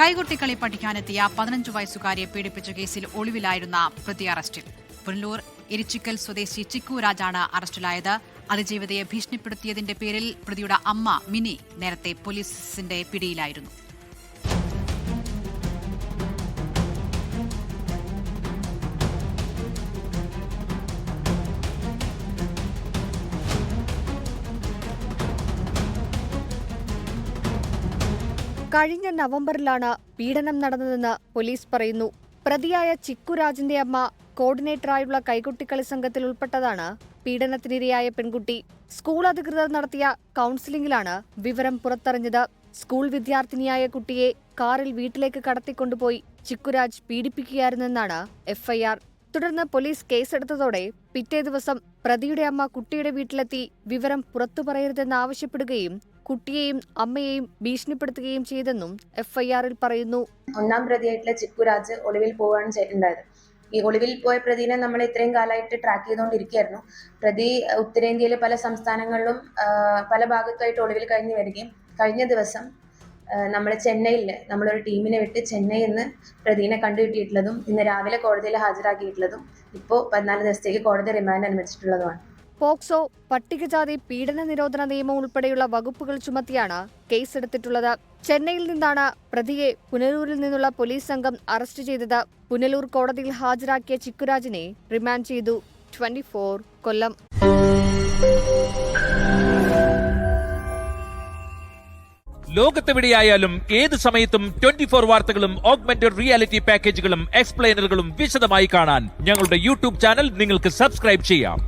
കൈകൊട്ടിക്കളി പഠിക്കാനെത്തിയ 15 വയസ്സുകാരിയെ പീഡിപ്പിച്ച കേസിൽ ഒളിവിലായിരുന്ന പ്രതി അറസ്റ്റിൽ. പുനലൂർ എരിച്ചിക്കൽ സ്വദേശി ചിക്കു രാജാണ് അറസ്റ്റിലായത്. അതിജീവിതയെ ഭീഷണിപ്പെടുത്തിയതിന്റെ പേരിൽ പ്രതിയുടെ അമ്മ മിനി നേരത്തെ പോലീസിന്റെ പിടിയിലായിരുന്നു. കഴിഞ്ഞ നവംബറിലാണ് പീഡനം നടന്നതെന്ന് പോലീസ് പറയുന്നു. പ്രതിയായ ചിക്കുരാജിന്റെ അമ്മ കോർഡിനേറ്ററായുള്ള കൈകൊട്ടിക്കളി സംഘത്തിൽ ഉൾപ്പെട്ടതാണ് പീഡനത്തിനിരയായ പെൺകുട്ടി. സ്കൂൾ അധികൃതർ നടത്തിയ കൗൺസിലിംഗിലാണ് വിവരം പുറത്തറിഞ്ഞത്. സ്കൂൾ വിദ്യാർത്ഥിനിയായ കുട്ടിയെ കാറിൽ വീട്ടിലേക്ക് കടത്തിക്കൊണ്ടുപോയി ചിക്കുരാജ് പീഡിപ്പിക്കുകയായിരുന്നെന്നാണ് എഫ്ഐആർ. തുടർന്ന് പോലീസ് കേസെടുത്തതോടെ പിറ്റേ ദിവസം പ്രതിയുടെ അമ്മ കുട്ടിയുടെ വീട്ടിലെത്തി വിവരം പുറത്തു പറയരുതെന്നാവശ്യപ്പെടുകയും കുട്ടിയെയും അമ്മയെയും ഭീഷണിപ്പെടുത്തുകയും ചെയ്തെന്നും എഫ്ഐആറിൽ പറയുന്നു. ഒന്നാം പ്രതിയായിട്ടുള്ള ചിക്കുരാജ് ഒളിവിൽ പോവുകയാണ് ഉണ്ടായത്. ഈ ഒളിവിൽ പോയ പ്രതിനെ നമ്മൾ ഇത്രയും കാലമായിട്ട് ട്രാക്ക് ചെയ്തുകൊണ്ടിരിക്കുകയായിരുന്നു. പ്രതി ഉത്തരേന്ത്യയിലെ പല സംസ്ഥാനങ്ങളിലും പല ഭാഗത്തായിട്ട് ഒളിവിൽ കഴിഞ്ഞു വരികയും കഴിഞ്ഞ ദിവസം നമ്മൾ ചെന്നൈയിൽ നമ്മളൊരു ടീമിനെ വിട്ട് ചെന്നൈയിൽ നിന്ന് പ്രതിനെ കണ്ടുകിട്ടിയിട്ടുള്ളതും ഇന്ന് രാവിലെ കോടതിയിൽ ഹാജരാക്കിയിട്ടുള്ളതും ഇപ്പോൾ 14 ദിവസത്തേക്ക് കോടതി റിമാൻഡ് അനുവദിച്ചിട്ടുള്ളതുമാണ്. പോക്സോ, പട്ടികജാതി പീഡന നിരോധന നിയമം ഉൾപ്പെടെയുള്ള വകുപ്പുകൾ ചുമത്തിയാണ് കേസെടുത്തിട്ടുള്ളത്. ചെന്നൈയിൽ നിന്നാണ് പ്രതിയെ പുനലൂരിൽ നിന്നുള്ള പോലീസ് സംഘം അറസ്റ്റ് ചെയ്തത്. പുനലൂർ കോടതിയിൽ ഹാജരാക്കിയ ചിക്കുരാജിനെ റിമാൻഡ് ചെയ്തു. 24 കൊല്ലം. ലോകത്തെവിടെയായാലും ഏത് സമയത്തും 24 വാർത്തകളും ഓഗ്മെന്റഡ് റിയാലിറ്റി പാക്കേജുകളും എക്സ്പ്ലെയിനറുകളും വിശദമായി കാണാൻ ഞങ്ങളുടെ യൂട്യൂബ് ചാനൽ നിങ്ങൾക്ക് സബ്സ്ക്രൈബ് ചെയ്യാം.